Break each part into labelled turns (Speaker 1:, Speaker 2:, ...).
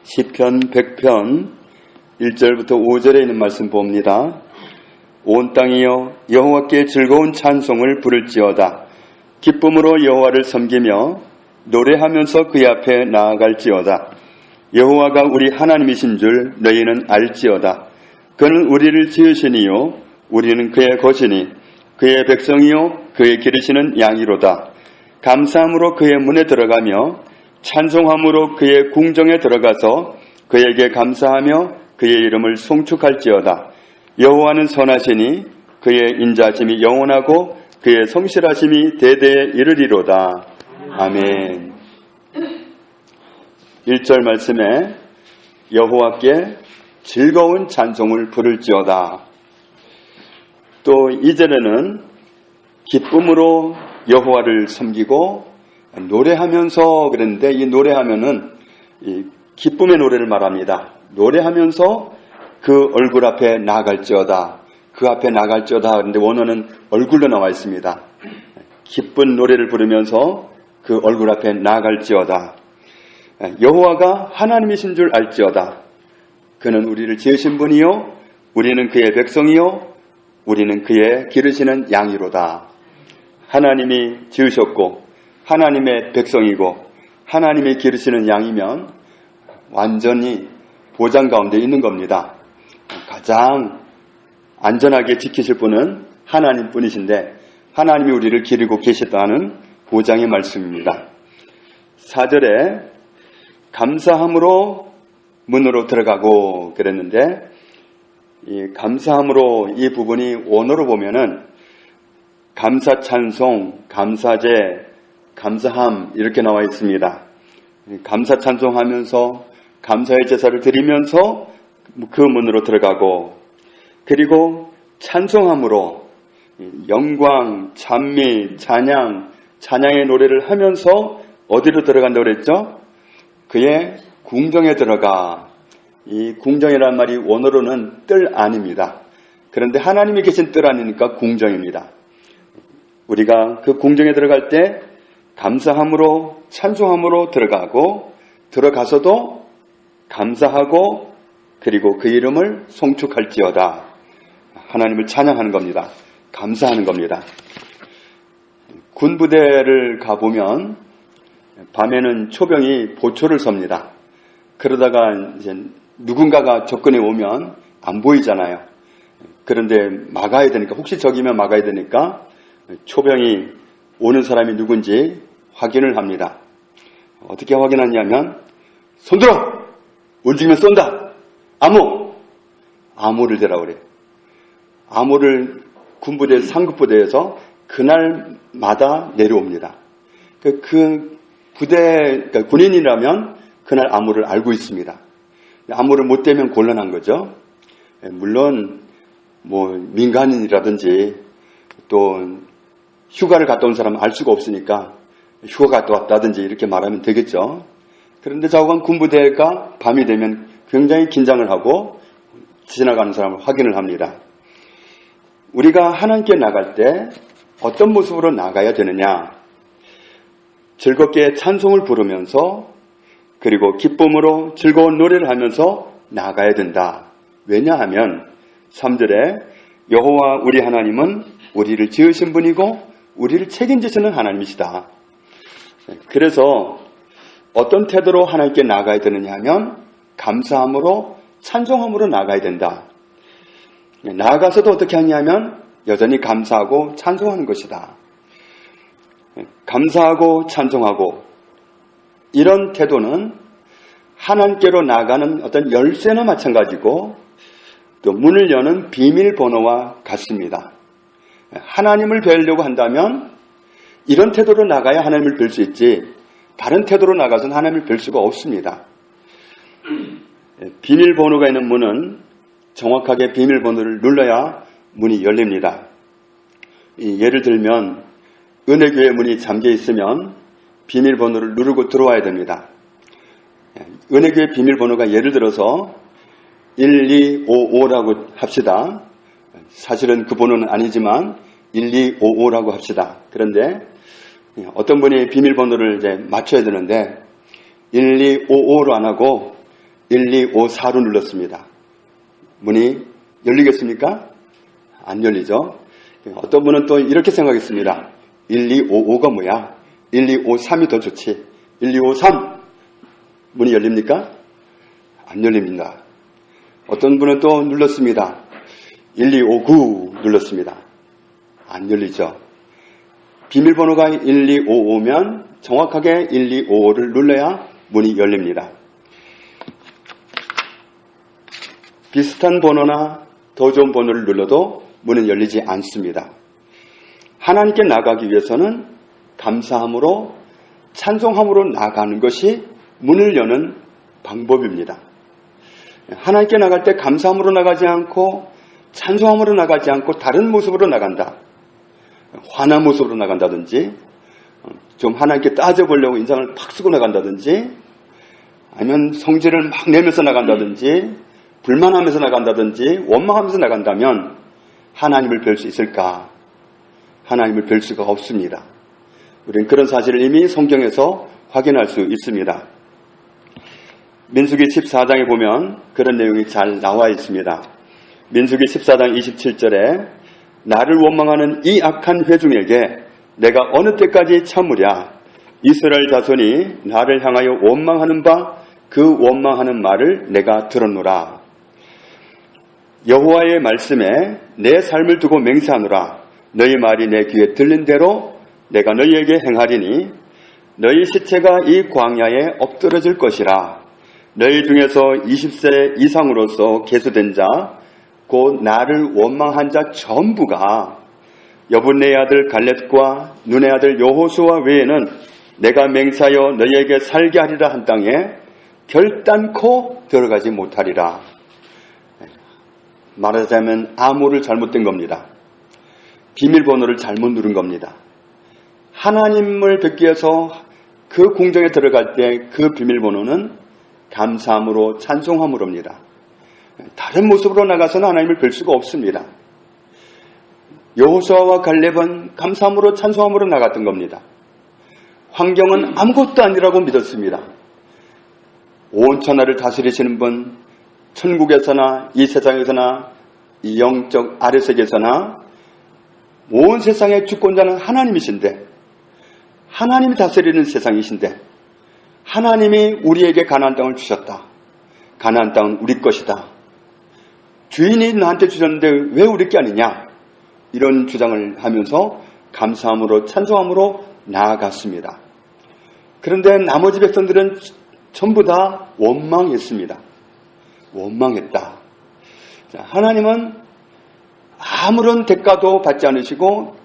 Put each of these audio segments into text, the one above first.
Speaker 1: 시편 100편 1절부터 5절에 있는 말씀 봅니다. 온 땅이여 여호와께 즐거운 찬송을 부를지어다. 기쁨으로 여호와를 섬기며 노래하면서 그의 앞에 나아갈지어다. 여호와가 우리 하나님이신 줄 너희는 알지어다. 그는 우리를 지으시니요 우리는 그의 것이니 그의 백성이요 그의 기르시는 양이로다. 감사함으로 그의 문에 들어가며 찬송함으로 그의 궁정에 들어가서 그에게 감사하며 그의 이름을 송축할지어다. 여호와는 선하시니 그의 인자하심이 영원하고 그의 성실하심이 대대에 이르리로다. 아멘. 1절 말씀에 여호와께 즐거운 찬송을 부를지어다. 또 2절에는 기쁨으로 여호와를 섬기고 노래하면서 그랬는데, 이 노래하면은 이 기쁨의 노래를 말합니다. 노래하면서 그 얼굴 앞에 나아갈지어다. 그 앞에 나갈지어다. 그런데 원어는 얼굴로 나와 있습니다. 기쁜 노래를 부르면서 그 얼굴 앞에 나아갈지어다. 여호와가 하나님이신 줄 알지어다. 그는 우리를 지으신 분이요 우리는 그의 백성이요 우리는 그의 기르시는 양이로다. 하나님이 지으셨고 하나님의 백성이고 하나님이 기르시는 양이면 완전히 보장 가운데 있는 겁니다. 가장 안전하게 지키실 분은 하나님 뿐이신데 하나님이 우리를 기르고 계시다는 보장의 말씀입니다. 4절에 감사함으로 문으로 들어가고 그랬는데, 이 감사함으로 이 부분이 원어로 보면은 감사 찬송, 감사제, 감사함 이렇게 나와 있습니다. 감사 찬송하면서 감사의 제사를 드리면서 그 문으로 들어가고, 그리고 찬송함으로 영광, 찬미, 찬양의 노래를 하면서 어디로 들어간다고 그랬죠? 그의 궁정에 들어가. 이 궁정이라는 말이 원어로는 뜰 안입니다. 그런데 하나님이 계신 뜰 안이니까 궁정입니다. 우리가 그 궁정에 들어갈 때 감사함으로 찬송함으로 들어가고, 들어가서도 감사하고 그리고 그 이름을 송축할지어다. 하나님을 찬양하는 겁니다. 감사하는 겁니다. 군부대를 가보면 밤에는 초병이 보초를 섭니다. 그러다가 이제 누군가가 접근해 오면 안 보이잖아요. 그런데 막아야 되니까, 혹시 적이면 막아야 되니까 초병이 오는 사람이 누군지 확인을 합니다. 어떻게 확인하냐면 손들어! 움직이면 쏜다! 암호를 대라고 그래요. 암호를 군부대 상급부대에서 그날마다 내려옵니다. 그 부대, 그러니까 군인이라면 그날 암호를 알고 있습니다. 암호를 못 대면 곤란한 거죠. 물론 민간인이라든지 또 휴가를 갔다 온 사람은 알 수가 없으니까 휴가 갔다 왔다든지 이렇게 말하면 되겠죠. 그런데 자관 군부대가 밤이 되면 굉장히 긴장을 하고 지나가는 사람을 확인을 합니다. 우리가 하나님께 나갈 때 어떤 모습으로 나가야 되느냐? 즐겁게 찬송을 부르면서 그리고 기쁨으로 즐거운 노래를 하면서 나가야 된다. 왜냐하면 3절에 여호와 우리 하나님은 우리를 지으신 분이고 우리를 책임지시는 하나님이시다. 그래서 어떤 태도로 하나님께 나가야 되느냐 하면 감사함으로 찬송함으로 나가야 된다. 나아가서도 어떻게 하냐면 여전히 감사하고 찬송하는 것이다. 감사하고 찬송하고 이런 태도는 하나님께로 나가는 어떤 열쇠나 마찬가지고 또 문을 여는 비밀번호와 같습니다. 하나님을 뵈려고 한다면 이런 태도로 나가야 하나님을 뵐 수 있지, 다른 태도로 나가서는 하나님을 뵐 수가 없습니다. 비밀번호가 있는 문은 정확하게 비밀번호를 눌러야 문이 열립니다. 예를 들면 은혜교회 문이 잠겨 있으면 비밀번호를 누르고 들어와야 됩니다. 은혜교회 비밀번호가 예를 들어서 1255라고 합시다. 사실은 그 번호는 아니지만 1255라고 합시다. 그런데 어떤 분이 비밀번호를 이제 맞춰야 되는데 1255로 안 하고 1254로 눌렀습니다. 문이 열리겠습니까? 안 열리죠? 어떤 분은 또 이렇게 생각했습니다. 1255가 뭐야? 1253이 더 좋지. 1253 문이 열립니까? 안 열립니다. 어떤 분은 또 눌렀습니다. 1259 눌렀습니다. 안 열리죠. 비밀번호가 1255면 정확하게 1255를 눌러야 문이 열립니다. 비슷한 번호나 더 좋은 번호를 눌러도 문은 열리지 않습니다. 하나님께 나가기 위해서는 감사함으로 찬송함으로 나가는 것이 문을 여는 방법입니다. 하나님께 나갈 때 감사함으로 나가지 않고 찬송함으로 나가지 않고 다른 모습으로 나간다. 화난 모습으로 나간다든지 좀 하나님께 따져보려고 인상을 팍 쓰고 나간다든지 아니면 성질을 막 내면서 나간다든지 불만하면서 나간다든지 원망하면서 나간다면 하나님을 뵐 수 있을까? 하나님을 뵐 수가 없습니다. 우리는 그런 사실을 이미 성경에서 확인할 수 있습니다. 민수기 14장에 보면 그런 내용이 잘 나와 있습니다. 민수기 14장 27절에 나를 원망하는 이 악한 회중에게 내가 어느 때까지 참으랴? 이스라엘 자손이 나를 향하여 원망하는 바 그 원망하는 말을 내가 들었노라. 여호와의 말씀에 내 삶을 두고 맹세하노라. 너희 말이 내 귀에 들린 대로 내가 너희에게 행하리니 너희 시체가 이 광야에 엎드러질 것이라. 너희 중에서 20세 이상으로서 계수된 자 곧 나를 원망한 자 전부가 여분네의 아들 갈렙과 눈의 아들 여호수아 외에는 내가 맹세하여 너희에게 살게 하리라 한 땅에 결단코 들어가지 못하리라. 말하자면 암호를 잘못된 겁니다. 비밀번호를 잘못 누른 겁니다. 하나님을 뵙기 위해서 그 공정에 들어갈 때 그 비밀번호는 감사함으로 찬송함으로입니다. 다른 모습으로 나가서는 하나님을 뵐 수가 없습니다. 여호수아와 갈렙은 감사함으로 찬송함으로 나갔던 겁니다. 환경은 아무것도 아니라고 믿었습니다. 온 천하를 다스리시는 분, 천국에서나 이 세상에서나 이 영적 아래세계에서나 온 세상의 주권자는 하나님이신데 하나님이 다스리는 세상이신데 하나님이 우리에게 가나안 땅을 주셨다. 가나안 땅은 우리 것이다. 주인이 나한테 주셨는데 왜 우리 게 아니냐? 이런 주장을 하면서 감사함으로 찬송함으로 나아갔습니다. 그런데 나머지 백성들은 전부 다 원망했습니다. 원망했다. 하나님은 아무런 대가도 받지 않으시고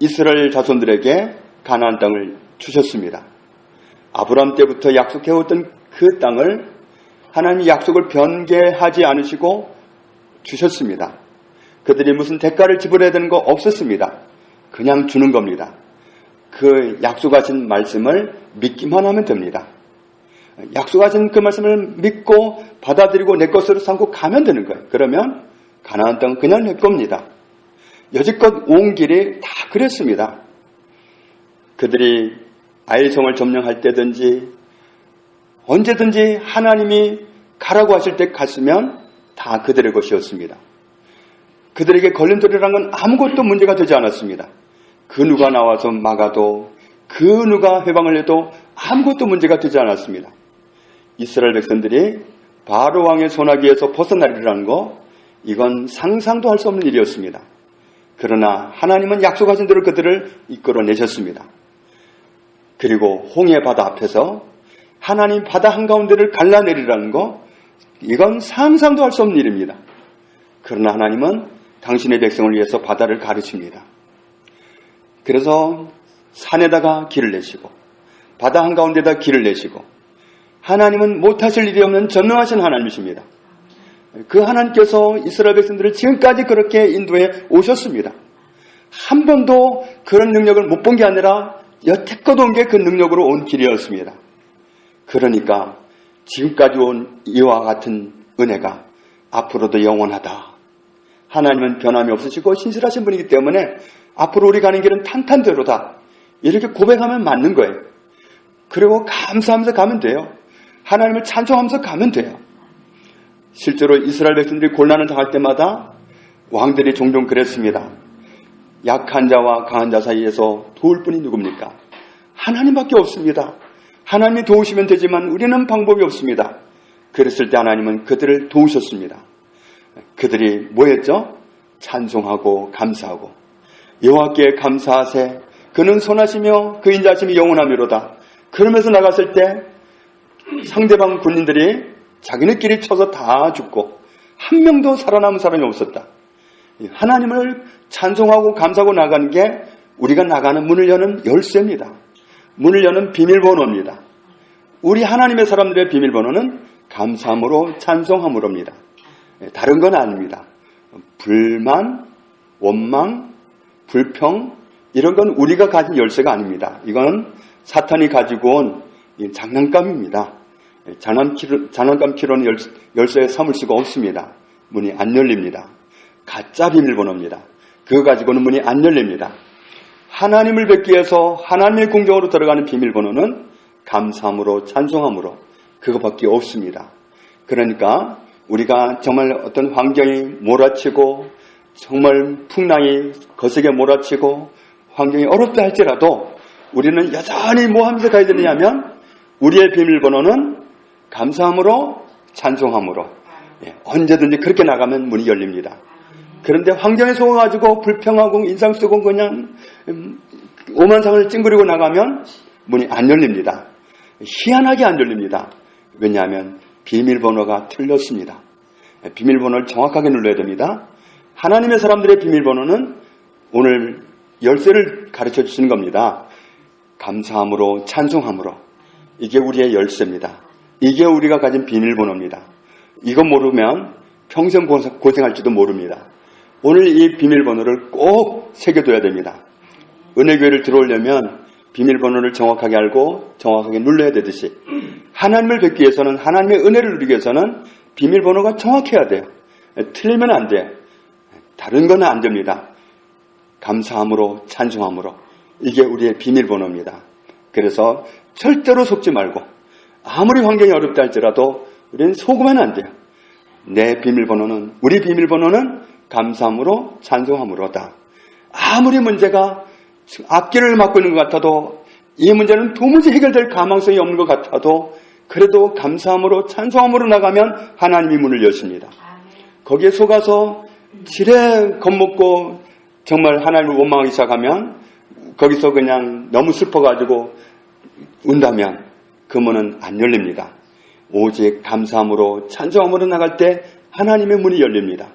Speaker 1: 이스라엘 자손들에게 가나안 땅을 주셨습니다. 아브라함 때부터 약속해왔던 그 땅을 하나님이 약속을 변개하지 않으시고 주셨습니다. 그들이 무슨 대가를 지불해야 되는 거 없었습니다. 그냥 주는 겁니다. 그 약속하신 말씀을 믿기만 하면 됩니다. 약속하신 그 말씀을 믿고 받아들이고 내 것으로 삼고 가면 되는 거예요. 그러면 가나안 땅은 그냥 내 겁니다. 여지껏 온 길이 다 그랬습니다. 그들이 아이성을 점령할 때든지 언제든지 하나님이 가라고 하실 때 갔으면 다 그들의 것이었습니다. 그들에게 걸림돌이라는 건 아무것도 문제가 되지 않았습니다. 그 누가 나와서 막아도 그 누가 해방을 해도 아무것도 문제가 되지 않았습니다. 이스라엘 백성들이 바로 왕의 손아귀에서 벗어나리라는 거 이건 상상도 할 수 없는 일이었습니다. 그러나 하나님은 약속하신 대로 그들을 이끌어내셨습니다. 그리고 홍해 바다 앞에서 하나님 바다 한가운데를 갈라내리라는 거 이건 상상도 할 수 없는 일입니다. 그러나 하나님은 당신의 백성을 위해서 바다를 가르칩니다. 그래서 산에다가 길을 내시고 바다 한가운데다 길을 내시고 하나님은 못하실 일이 없는 전능하신 하나님이십니다. 그 하나님께서 이스라엘 백성들을 지금까지 그렇게 인도해 오셨습니다. 한 번도 그런 능력을 못 본 게 아니라 여태껏 온 게 그 능력으로 온 길이었습니다. 그러니까 지금까지 온 이와 같은 은혜가 앞으로도 영원하다. 하나님은 변함이 없으시고 신실하신 분이기 때문에 앞으로 우리 가는 길은 탄탄대로다. 이렇게 고백하면 맞는 거예요. 그리고 감사하면서 가면 돼요. 하나님을 찬송하면서 가면 돼요. 실제로 이스라엘 백성들이 곤란을 당할 때마다 왕들이 종종 그랬습니다. 약한 자와 강한 자 사이에서 도울 분이 누굽니까? 하나님밖에 없습니다. 하나님이 도우시면 되지만 우리는 방법이 없습니다. 그랬을 때 하나님은 그들을 도우셨습니다. 그들이 뭐였죠? 찬송하고 감사하고 여호와께 감사하세 그는 선하시며 그 인자하심이 영원하미로다. 그러면서 나갔을 때 상대방 군인들이 자기네끼리 쳐서 다 죽고 한 명도 살아남은 사람이 없었다. 하나님을 찬송하고 감사하고 나가는 게 우리가 나가는 문을 여는 열쇠입니다. 문을 여는 비밀번호입니다. 우리 하나님의 사람들의 비밀번호는 감사함으로 찬송함으로입니다. 다른 건 아닙니다. 불만, 원망, 불평 이런 건 우리가 가진 열쇠가 아닙니다. 이건 사탄이 가지고 온 장난감입니다. 장난감 키로는 열쇠에 삼을 수가 없습니다. 문이 안 열립니다. 가짜 비밀번호입니다. 그거 가지고는 문이 안 열립니다. 하나님을 뵙기 위해서 하나님의 궁정으로 들어가는 비밀번호는 감사함으로 찬송함으로 그거밖에 없습니다. 그러니까 우리가 정말 어떤 환경이 몰아치고 정말 풍랑이 거세게 몰아치고 환경이 어렵다 할지라도 우리는 여전히 뭐 하면서 가야 되느냐면 우리의 비밀번호는 감사함으로 찬송함으로 언제든지 그렇게 나가면 문이 열립니다. 그런데 환경에 속아가지고 불평하고 인상 쓰고 그냥 오만상을 찡그리고 나가면 문이 안 열립니다. 희한하게 안 열립니다. 왜냐하면 비밀번호가 틀렸습니다. 비밀번호를 정확하게 눌러야 됩니다. 하나님의 사람들의 비밀번호는 오늘 열쇠를 가르쳐 주시는 겁니다. 감사함으로 찬송함으로 이게 우리의 열쇠입니다. 이게 우리가 가진 비밀번호입니다. 이거 모르면 평생 고생할지도 모릅니다. 오늘 이 비밀번호를 꼭 새겨둬야 됩니다. 은혜교회를 들어오려면 비밀번호를 정확하게 알고 정확하게 눌러야 되듯이 하나님을 뵙기 위해서는 하나님의 은혜를 누리기 위해서는 비밀번호가 정확해야 돼요. 틀리면 안 돼요. 다른 건 안 됩니다. 감사함으로 찬송함으로 이게 우리의 비밀번호입니다. 그래서 절대로 속지 말고 아무리 환경이 어렵다 할지라도 우리는 속으면 안 돼요. 내 비밀번호는 우리 비밀번호는 감사함으로 찬송함으로다. 아무리 문제가 앞길을 막고 있는 것 같아도 이 문제는 도무지 해결될 가망성이 없는 것 같아도 그래도 감사함으로 찬송함으로 나가면 하나님이 문을 여십니다. 거기에 속아서 지레 겁먹고 정말 하나님을 원망하기 시작하면 거기서 그냥 너무 슬퍼가지고 운다면 그 문은 안 열립니다. 오직 감사함으로 찬송함으로 나갈 때 하나님의 문이 열립니다.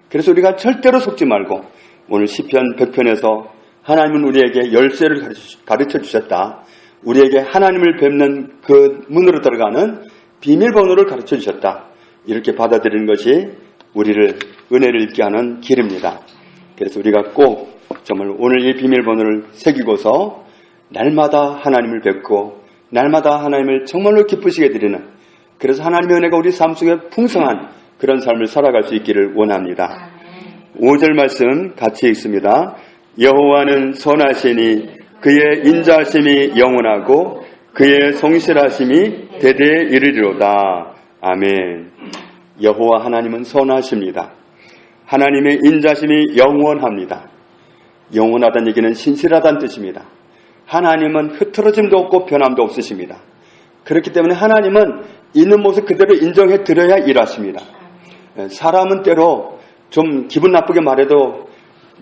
Speaker 1: 그래서 우리가 절대로 속지 말고 오늘 시편 100편에서 하나님은 우리에게 열쇠를 가르쳐 주셨다. 우리에게 하나님을 뵙는 그 문으로 들어가는 비밀번호를 가르쳐 주셨다. 이렇게 받아들이는 것이 우리를 은혜를 입게 하는 길입니다. 그래서 우리가 꼭 정말 오늘 이 비밀번호를 새기고서 날마다 하나님을 뵙고 날마다 하나님을 정말로 기쁘시게 드리는 그래서 하나님의 은혜가 우리 삶 속에 풍성한 그런 삶을 살아갈 수 있기를 원합니다. 5절 말씀 같이 읽습니다. 여호와는 선하시니 그의 인자하심이 영원하고 그의 성실하심이 대대에 이르리로다. 아멘. 여호와 하나님은 선하십니다. 하나님의 인자하심이 영원합니다. 영원하다는 얘기는 신실하다는 뜻입니다. 하나님은 흐트러짐도 없고 변함도 없으십니다. 그렇기 때문에 하나님은 있는 모습 그대로 인정해 드려야 일하십니다. 사람은 때로 좀 기분 나쁘게 말해도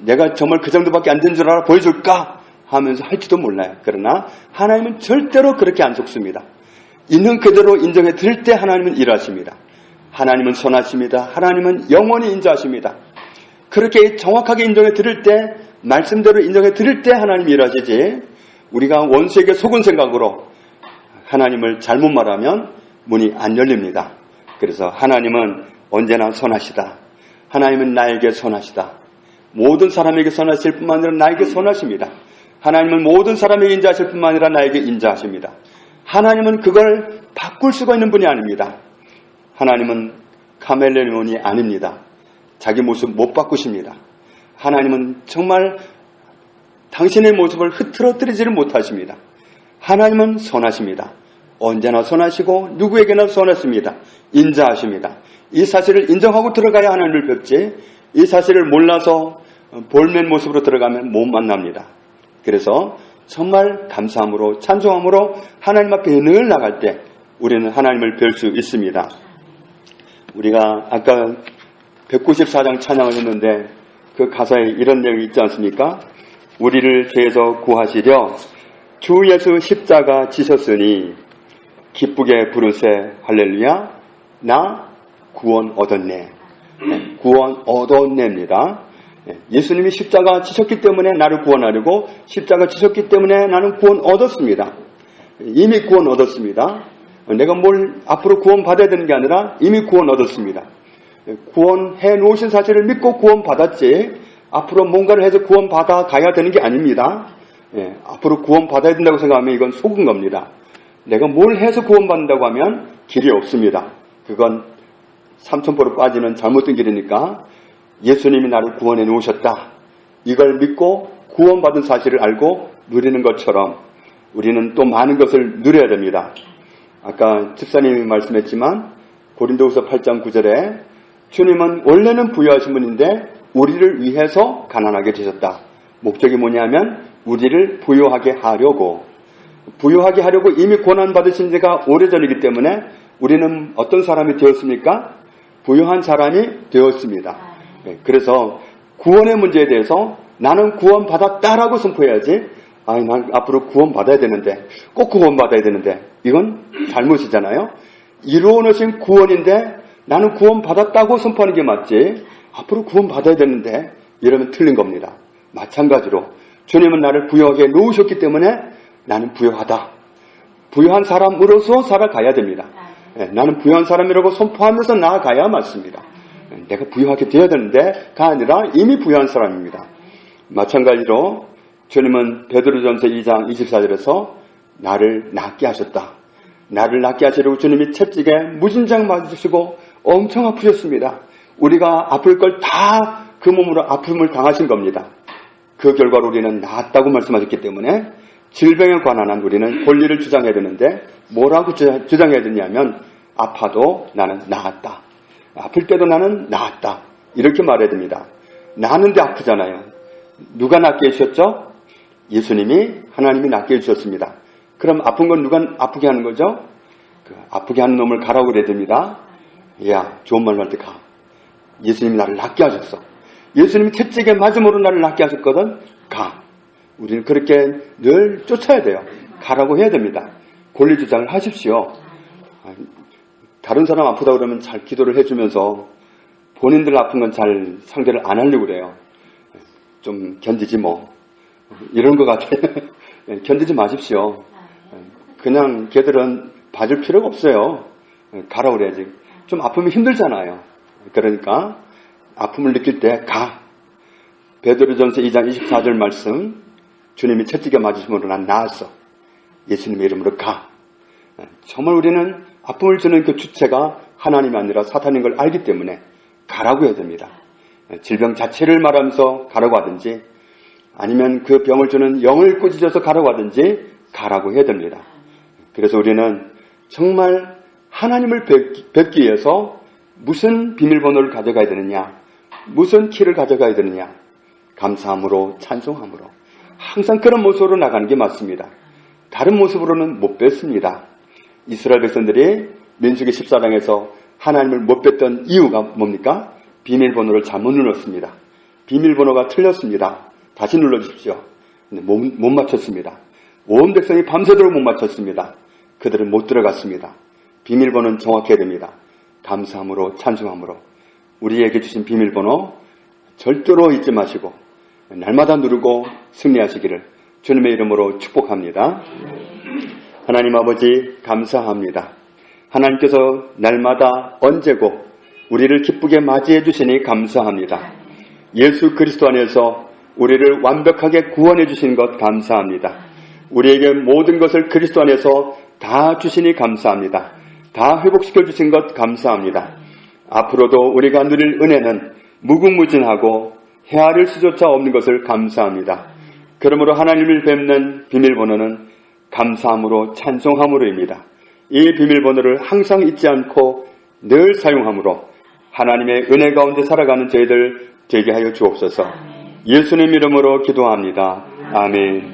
Speaker 1: 내가 정말 그 정도밖에 안 된 줄 알아 보여줄까 하면서 할지도 몰라요. 그러나 하나님은 절대로 그렇게 안 속습니다. 있는 그대로 인정해 드릴 때 하나님은 일하십니다. 하나님은 선하십니다. 하나님은 영원히 인자하십니다. 그렇게 정확하게 인정해 드릴 때 말씀대로 인정해 드릴 때 하나님이 일하시지 우리가 원수에게 속은 생각으로 하나님을 잘못 말하면 문이 안 열립니다. 그래서 하나님은 언제나 선하시다. 하나님은 나에게 선하시다. 모든 사람에게 선하실 뿐만 아니라 나에게 선하십니다. 하나님은 모든 사람에게 인자하실 뿐만 아니라 나에게 인자하십니다. 하나님은 그걸 바꿀 수가 있는 분이 아닙니다. 하나님은 카멜레온이 아닙니다. 자기 모습 못 바꾸십니다. 하나님은 정말 당신의 모습을 흐트러뜨리지를 못하십니다. 하나님은 선하십니다. 언제나 선하시고 누구에게나 선하십니다. 인자하십니다. 이 사실을 인정하고 들어가야 하나님을 뵙지, 이 사실을 몰라서 볼멘 모습으로 들어가면 못 만납니다. 그래서 정말 감사함으로 찬송함으로 하나님 앞에 늘 나갈 때 우리는 하나님을 뵐 수 있습니다. 우리가 아까 194장 찬양을 했는데 그 가사에 이런 내용이 있지 않습니까? 우리를 죄에서 구하시려 주 예수 십자가 지셨으니 기쁘게 부르세 할렐루야 나 구원 얻었네. 구원 얻었네입니다. 예수님이 십자가 지셨기 때문에 나를 구원하려고 십자가 지셨기 때문에 나는 구원 얻었습니다. 이미 구원 얻었습니다. 내가 뭘 앞으로 구원 받아야 되는 게 아니라 이미 구원 얻었습니다. 구원해 놓으신 사실을 믿고 구원 받았지 앞으로 뭔가를 해서 구원 받아 가야 되는 게 아닙니다. 앞으로 구원 받아야 된다고 생각하면 이건 속은 겁니다. 내가 뭘 해서 구원 받는다고 하면 길이 없습니다. 그건 삼천포로 빠지는 잘못된 길이니까 예수님이 나를 구원해 놓으셨다. 이걸 믿고 구원받은 사실을 알고 누리는 것처럼 우리는 또 많은 것을 누려야 됩니다. 아까 집사님이 말씀했지만 고린도후서 8장 9절에 주님은 원래는 부유하신 분인데 우리를 위해서 가난하게 되셨다. 목적이 뭐냐면 우리를 부유하게 하려고 이미 고난받으신 지가 오래전이기 때문에 우리는 어떤 사람이 되었습니까? 부유한 사람이 되었습니다. 그래서 구원의 문제에 대해서 나는 구원받았다라고 선포해야지 난 앞으로 구원받아야 되는데 꼭 구원받아야 되는데 이건 잘못이잖아요. 이루어놓으신 구원인데 나는 구원받았다고 선포하는 게 맞지 앞으로 구원받아야 되는데 이러면 틀린 겁니다. 마찬가지로 주님은 나를 부유하게 놓으셨기 때문에 나는 부유하다. 부유한 사람으로서 살아가야 됩니다. 나는 부유한 사람이라고 선포하면서 나아가야 맞습니다. 내가 부유하게 되어야 되는데가 아니라 이미 부유한 사람입니다. 마찬가지로 주님은 베드로전서 2장 24절에서 나를 낫게 하셨다. 나를 낫게 하시려고 주님이 채찍에 무진장 맞으시고 엄청 아프셨습니다. 우리가 아플 걸 다 그 몸으로 아픔을 당하신 겁니다. 그 결과로 우리는 나았다고 말씀하셨기 때문에 질병에 관한 한 우리는 권리를 주장해야 되는데 뭐라고 주장해야 되냐면 아파도 나는 나았다. 아플 때도 나는 나았다. 이렇게 말해야 됩니다. 나는데 아프잖아요. 누가 낫게 해주셨죠? 예수님이 하나님이 낫게 해주셨습니다. 그럼 아픈 건 누가 아프게 하는 거죠? 그 아프게 하는 놈을 가라고 그래야 됩니다. 야, 좋은 말로 할 때 가. 예수님이 나를 낫게 하셨어. 예수님이 채찍에 맞음으로 나를 낫게 하셨거든. 가. 우리는 그렇게 늘 쫓아야 돼요. 가라고 해야 됩니다. 권리 주장을 하십시오. 다른 사람 아프다 그러면 잘 기도를 해주면서 본인들 아픈 건 잘 상대를 안 하려고 그래요. 좀 견디지 뭐. 이런 것 같아요. 견디지 마십시오. 그냥 걔들은 봐줄 필요가 없어요. 가라고 그래야지. 좀 아프면 힘들잖아요. 그러니까 아픔을 느낄 때 가. 베드로전서 2장 24절 말씀 주님이 채찍에 맞으심으로 난 나았어. 예수님의 이름으로 가. 정말 우리는 아픔을 주는 그 주체가 하나님이 아니라 사탄인 걸 알기 때문에 가라고 해야 됩니다. 질병 자체를 말하면서 가라고 하든지 아니면 그 병을 주는 영을 꾸짖어서 가라고 하든지 가라고 해야 됩니다. 그래서 우리는 정말 하나님을 뵙기 위해서 무슨 비밀번호를 가져가야 되느냐, 무슨 키를 가져가야 되느냐, 감사함으로 찬송함으로 항상 그런 모습으로 나가는 게 맞습니다. 다른 모습으로는 못 뵙습니다. 이스라엘 백성들이 민수기 14장에서 하나님을 못 뵀던 이유가 뭡니까? 비밀번호를 잘못 눌렀습니다. 비밀번호가 틀렸습니다. 다시 눌러주십시오. 근데 못 맞췄습니다. 온 백성이 밤새도록 못 맞췄습니다. 그들은 못 들어갔습니다. 비밀번호는 정확해야 됩니다. 감사함으로 찬송함으로 우리에게 주신 비밀번호 절대로 잊지 마시고 날마다 누르고 승리하시기를 주님의 이름으로 축복합니다. 하나님 아버지 감사합니다. 하나님께서 날마다 언제고 우리를 기쁘게 맞이해 주시니 감사합니다. 예수 그리스도 안에서 우리를 완벽하게 구원해 주신 것 감사합니다. 우리에게 모든 것을 그리스도 안에서 다 주시니 감사합니다. 다 회복시켜 주신 것 감사합니다. 앞으로도 우리가 누릴 은혜는 무궁무진하고 헤아릴 수조차 없는 것을 감사합니다. 그러므로 하나님을 뵙는 비밀번호는 감사함으로 찬송함으로입니다. 이 비밀번호를 항상 잊지 않고 늘 사용함으로 하나님의 은혜 가운데 살아가는 저희들 되게 하여 주옵소서. 예수님 이름으로 기도합니다. 아멘.